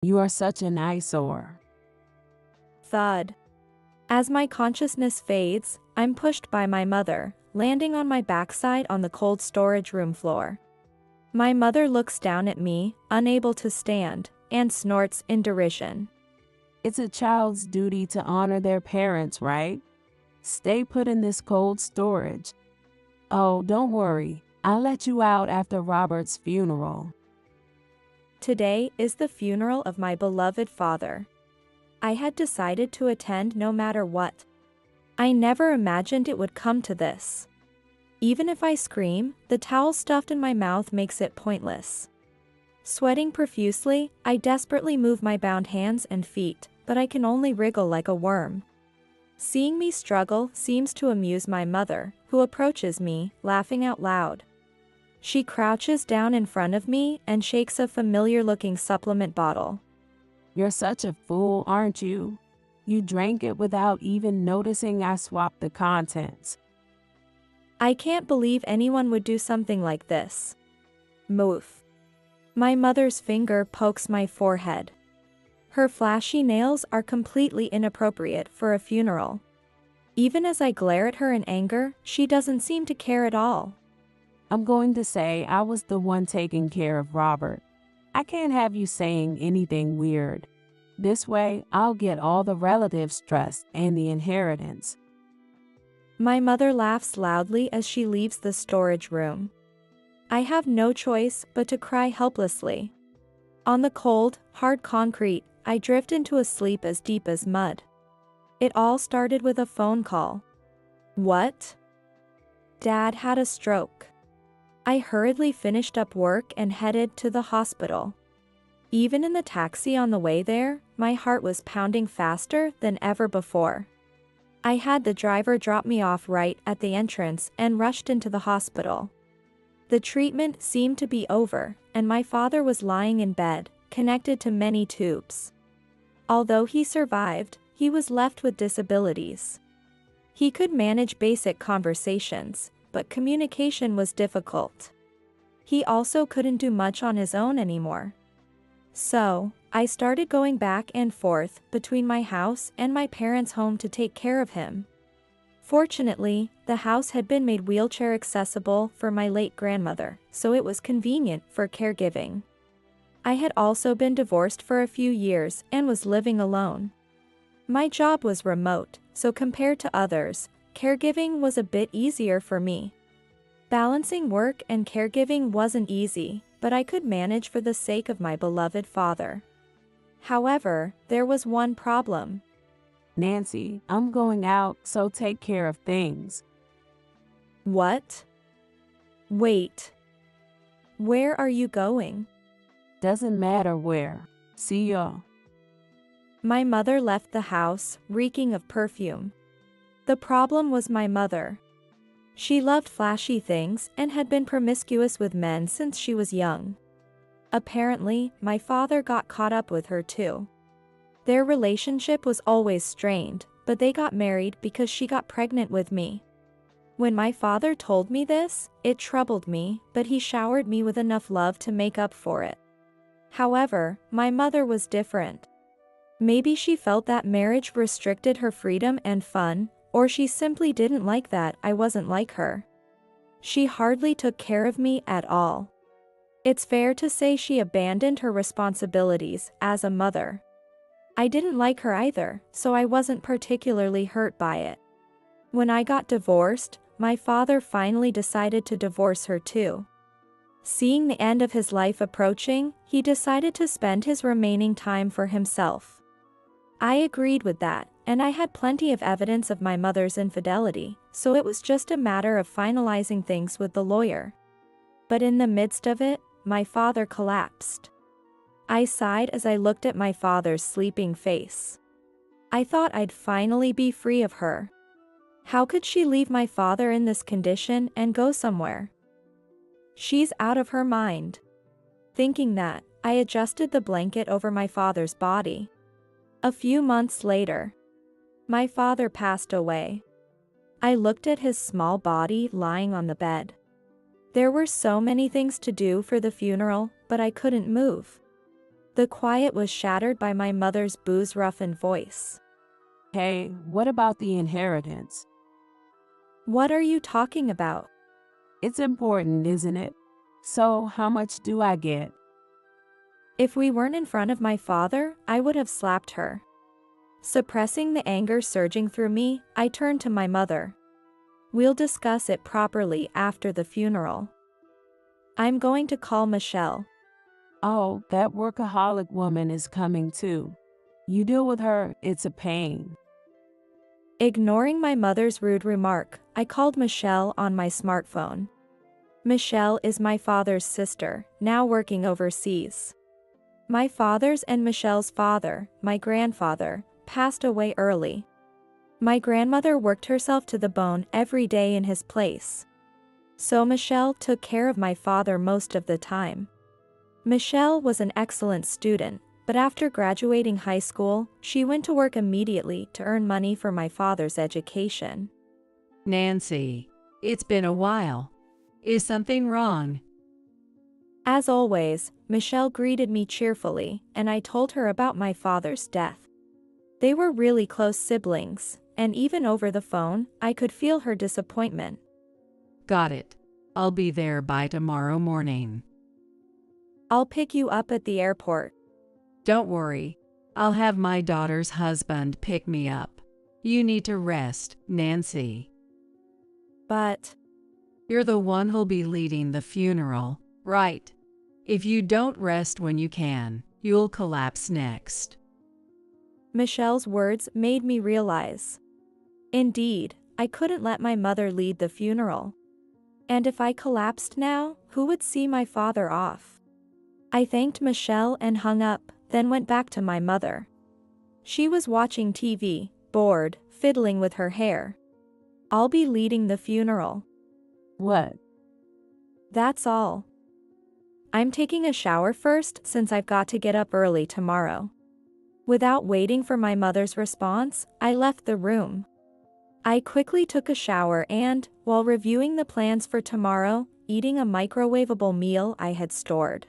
You are such an eyesore. Thud. As my consciousness fades, I'm pushed by my mother, landing on my backside on the cold storage room floor. My mother looks down at me, unable to stand, and snorts in derision. It's a child's duty to honor their parents, right? Stay put in this cold storage. Oh, don't worry. I'll let you out after Robert's funeral. Today is the funeral of my beloved father. I had decided to attend no matter what. I never imagined it would come to this. Even if I scream, the towel stuffed in my mouth makes it pointless. Sweating profusely, I desperately move my bound hands and feet, but I can only wriggle like a worm. Seeing me struggle seems to amuse my mother, who approaches me, laughing out loud. She crouches down in front of me and shakes a familiar-looking supplement bottle. You're such a fool, aren't you? You drank it without even noticing I swapped the contents. I can't believe anyone would do something like this. Moof. My mother's finger pokes my forehead. Her flashy nails are completely inappropriate for a funeral. Even as I glare at her in anger, she doesn't seem to care at all. I'm going to say I was the one taking care of Robert. I can't have you saying anything weird. This way, I'll get all the relatives' trust and the inheritance. My mother laughs loudly as she leaves the storage room. I have no choice but to cry helplessly. On the cold, hard concrete, I drift into a sleep as deep as mud. It all started with a phone call. What? Dad had a stroke. I hurriedly finished up work and headed to the hospital. Even in the taxi on the way there, my heart was pounding faster than ever before. I had the driver drop me off right at the entrance and rushed into the hospital. The treatment seemed to be over, and my father was lying in bed, connected to many tubes. Although he survived, he was left with disabilities. He could manage basic conversations, but communication was difficult. He also couldn't do much on his own anymore. So, I started going back and forth between my house and my parents' home to take care of him. Fortunately, the house had been made wheelchair accessible for my late grandmother, so it was convenient for caregiving. I had also been divorced for a few years and was living alone. My job was remote, so compared to others, caregiving was a bit easier for me. Balancing work and caregiving wasn't easy, but I could manage for the sake of my beloved father. However, there was one problem. Nancy, I'm going out, so take care of things. What? Wait. Where are you going? Doesn't matter where. See ya. My mother left the house, reeking of perfume. The problem was my mother. She loved flashy things and had been promiscuous with men since she was young. Apparently, my father got caught up with her too. Their relationship was always strained, but they got married because she got pregnant with me. When my father told me this, it troubled me, but he showered me with enough love to make up for it. However, my mother was different. Maybe she felt that marriage restricted her freedom and fun, or she simply didn't like that I wasn't like her. She hardly took care of me at all. It's fair to say she abandoned her responsibilities as a mother. I didn't like her either, so I wasn't particularly hurt by it. When I got divorced, my father finally decided to divorce her too. Seeing the end of his life approaching, he decided to spend his remaining time for himself. I agreed with that, and I had plenty of evidence of my mother's infidelity, so it was just a matter of finalizing things with the lawyer. But in the midst of it, my father collapsed. I sighed as I looked at my father's sleeping face. I thought I'd finally be free of her. How could she leave my father in this condition and go somewhere? She's out of her mind. Thinking that, I adjusted the blanket over my father's body. A few months later, my father passed away. I looked at his small body lying on the bed. There were so many things to do for the funeral, but I couldn't move. The quiet was shattered by my mother's booze-roughened voice. Hey, what about the inheritance? What are you talking about? It's important, isn't it? So, how much do I get? If we weren't in front of my father, I would have slapped her. Suppressing the anger surging through me, I turned to my mother. We'll discuss it properly after the funeral. I'm going to call Michelle. Oh, that workaholic woman is coming too. You deal with her, it's a pain. Ignoring my mother's rude remark, I called Michelle on my smartphone. Michelle is my father's sister, now working overseas. My father's and Michelle's father, my grandfather, passed away early. My grandmother worked herself to the bone every day in his place. So Michelle took care of my father most of the time. Michelle was an excellent student, but after graduating high school, she went to work immediately to earn money for my father's education. Nancy, it's been a while. Is something wrong? As always, Michelle greeted me cheerfully, and I told her about my father's death. They were really close siblings, and even over the phone, I could feel her disappointment. Got it. I'll be there by tomorrow morning. I'll pick you up at the airport. Don't worry. I'll have my daughter's husband pick me up. You need to rest, Nancy. But You're the one who'll be leading the funeral, right? If you don't rest when you can, you'll collapse next. Michelle's words made me realize. Indeed, I couldn't let my mother lead the funeral. And if I collapsed now, who would see my father off? I thanked Michelle and hung up, then went back to my mother. She was watching TV, bored, fiddling with her hair. I'll be leading the funeral. What? That's all. I'm taking a shower first since I've got to get up early tomorrow. Without waiting for my mother's response, I left the room. I quickly took a shower and, while reviewing the plans for tomorrow, eating a microwavable meal I had stored.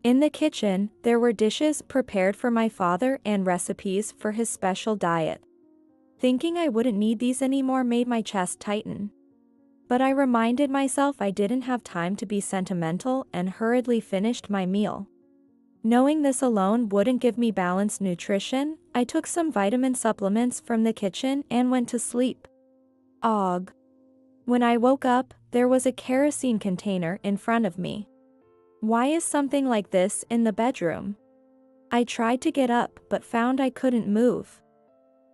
In the kitchen, there were dishes prepared for my father and recipes for his special diet. Thinking I wouldn't need these anymore made my chest tighten. But I reminded myself I didn't have time to be sentimental and hurriedly finished my meal. Knowing this alone wouldn't give me balanced nutrition, I took some vitamin supplements from the kitchen and went to sleep. Og. When I woke up, there was a kerosene container in front of me. Why is something like this in the bedroom? I tried to get up but found I couldn't move.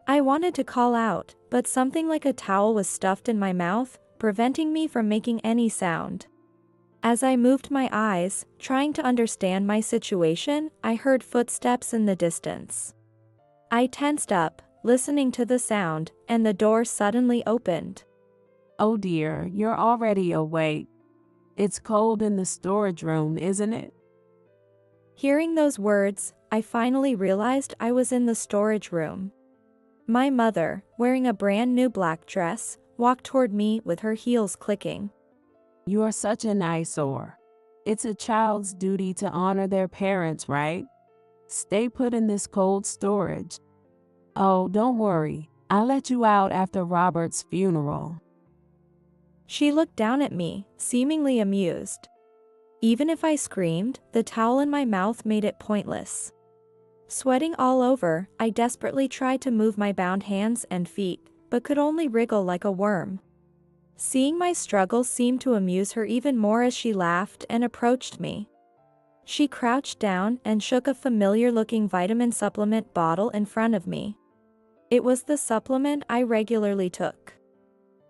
I wanted to call out, but something like a towel was stuffed in my mouth, preventing me from making any sound. As I moved my eyes, trying to understand my situation, I heard footsteps in the distance. I tensed up, listening to the sound, and the door suddenly opened. Oh dear, you're already awake. It's cold in the storage room, isn't it? Hearing those words, I finally realized I was in the storage room. My mother, wearing a brand new black dress, walked toward me with her heels clicking. You are such an eyesore. It's a child's duty to honor their parents, right? Stay put in this cold storage. Oh, don't worry. I'll let you out after Robert's funeral. She looked down at me, seemingly amused. Even if I screamed, the towel in my mouth made it pointless. Sweating all over, I desperately tried to move my bound hands and feet, but could only wriggle like a worm. Seeing my struggle seemed to amuse her even more as she laughed and approached me. She crouched down and shook a familiar-looking vitamin supplement bottle in front of me. It was the supplement I regularly took.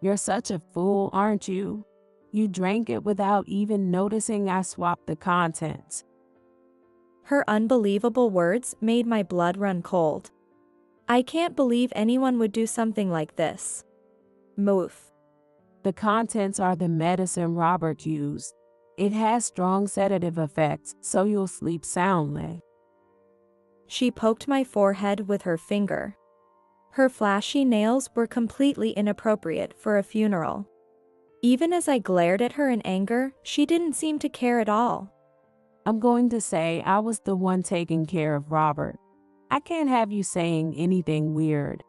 You're such a fool, aren't you? You drank it without even noticing I swapped the contents. Her unbelievable words made my blood run cold. I can't believe anyone would do something like this. Moof. The contents are the medicine Robert used. It has strong sedative effects, so you'll sleep soundly. She poked my forehead with her finger. Her flashy nails were completely inappropriate for a funeral. Even as I glared at her in anger, she didn't seem to care at all. I'm going to say I was the one taking care of Robert. I can't have you saying anything weird.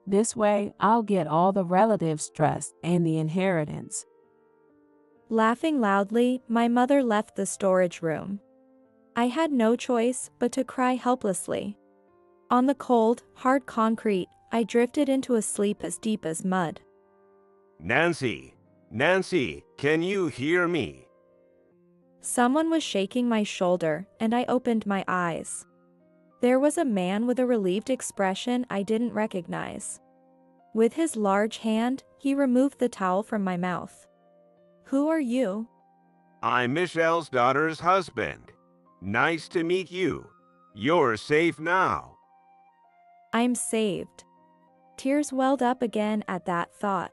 This way, I'll get all the relatives stressed and the inheritance. Laughing loudly, my mother left the storage room. I had no choice but to cry helplessly. On the cold, hard concrete, I drifted into a sleep as deep as mud. Nancy, Nancy, can you hear me? Someone was shaking my shoulder, and I opened my eyes. There was a man with a relieved expression I didn't recognize. With his large hand, he removed the towel from my mouth. "Who are you?" I'm Michelle's daughter's husband. Nice to meet you. You're safe now. "I'm saved." Tears welled up again at that thought.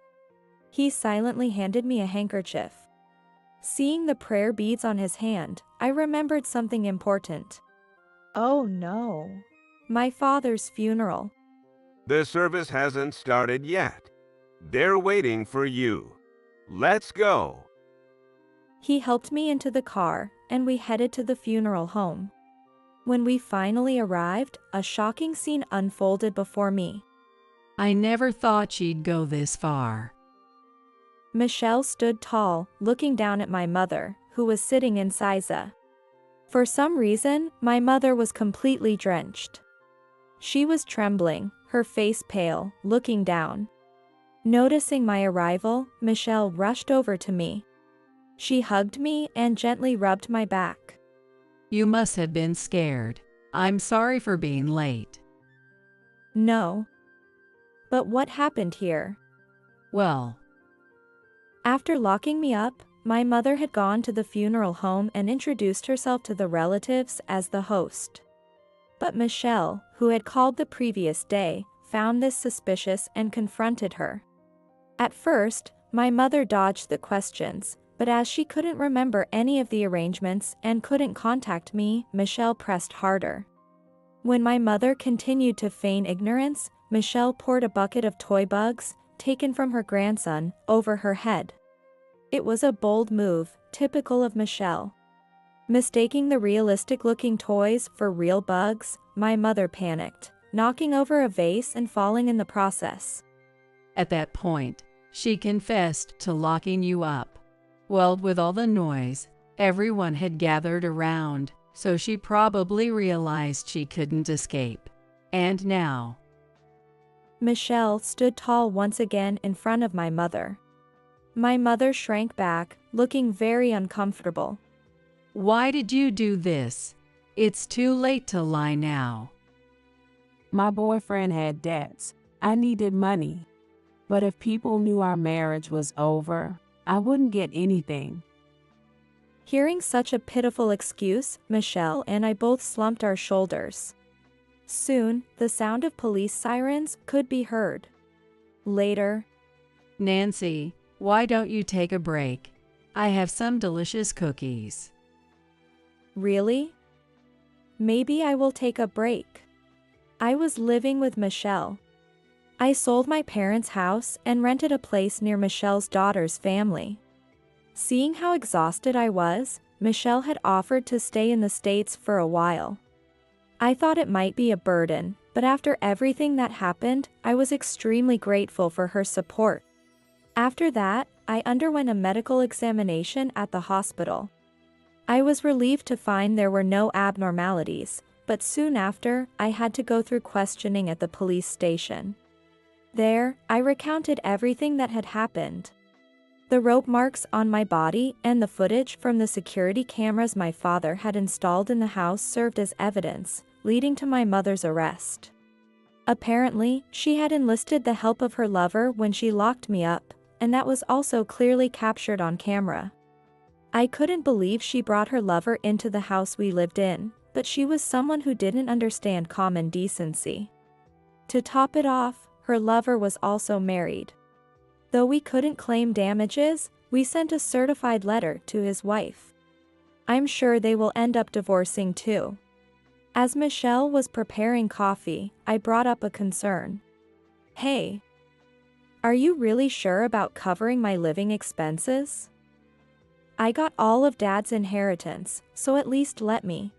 He silently handed me a handkerchief. Seeing the prayer beads on his hand, I remembered something important. Oh no. My father's funeral. The service hasn't started yet. They're waiting for you. Let's go. He helped me into the car, and we headed to the funeral home. When we finally arrived, a shocking scene unfolded before me. I never thought she'd go this far. Michelle stood tall, looking down at my mother, who was sitting in Siza. For some reason, my mother was completely drenched. She was trembling, her face pale, looking down. Noticing my arrival, Michelle rushed over to me. She hugged me and gently rubbed my back. You must have been scared. I'm sorry for being late. No. But what happened here? Well, After locking me up, my mother had gone to the funeral home and introduced herself to the relatives as the host. But Michelle, who had called the previous day, found this suspicious and confronted her. At first, my mother dodged the questions, but as she couldn't remember any of the arrangements and couldn't contact me, Michelle pressed harder. When my mother continued to feign ignorance, Michelle poured a bucket of toy bugs, taken from her grandson, over her head. It was a bold move, typical of Michelle. Mistaking the realistic-looking toys for real bugs, my mother panicked, knocking over a vase and falling in the process. at that point, she confessed to locking you up. Well, with all the noise, everyone had gathered around, so she probably realized she couldn't escape. And now, Michelle stood tall once again in front of my mother. My mother shrank back, looking very uncomfortable. why did you do this? It's too late to lie now. My boyfriend had debts. I needed money. But if people knew our marriage was over, I wouldn't get anything. Hearing such a pitiful excuse, Michelle and I both slumped our shoulders. Soon, the sound of police sirens could be heard. Later, Nancy, why don't you take a break? I have some delicious cookies. really? Maybe I will take a break. I was living with Michelle. I sold my parents' house and rented a place near Michelle's daughter's family. Seeing how exhausted I was, Michelle had offered to stay in the States for a while. I thought it might be a burden, but after everything that happened, I was extremely grateful for her support. After that, I underwent a medical examination at the hospital. I was relieved to find there were no abnormalities, but soon after, I had to go through questioning at the police station. There, I recounted everything that had happened. The rope marks on my body and the footage from the security cameras my father had installed in the house served as evidence, leading to my mother's arrest. Apparently, she had enlisted the help of her lover when she locked me up, and that was also clearly captured on camera. I couldn't believe she brought her lover into the house we lived in, but she was someone who didn't understand common decency. To top it off, her lover was also married. Though we couldn't claim damages, we sent a certified letter to his wife. I'm sure they will end up divorcing too. As Michelle was preparing coffee, I brought up a concern. Hey, are you really sure about covering my living expenses? I got all of Dad's inheritance, so at least let me.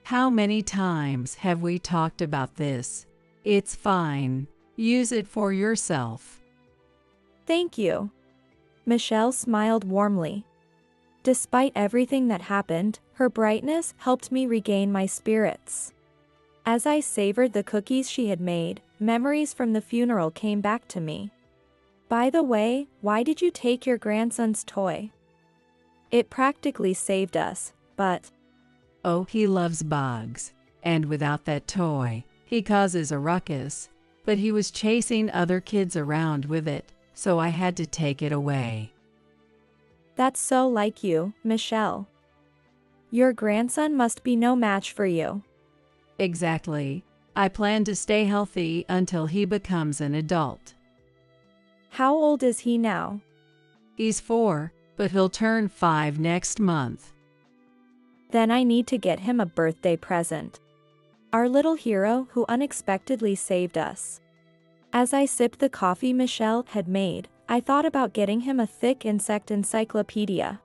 How many times have we talked about this? It's fine. Use it for yourself. Thank you. Michelle smiled warmly. Despite everything that happened, her brightness helped me regain my spirits. As I savored the cookies she had made, memories from the funeral came back to me. By the way, why did you take your grandson's toy? It practically saved us, but... Oh, he loves bugs. And without that toy, he causes a ruckus. But he was chasing other kids around with it, so I had to take it away. That's so like you, Michelle. Your grandson must be no match for you. Exactly. I plan to stay healthy until he becomes an adult. How old is he now? He's 4, but he'll turn 5 next month. Then I need to get him a birthday present. Our little hero who unexpectedly saved us. As I sipped the coffee Michelle had made, I thought about getting him a thick insect encyclopedia.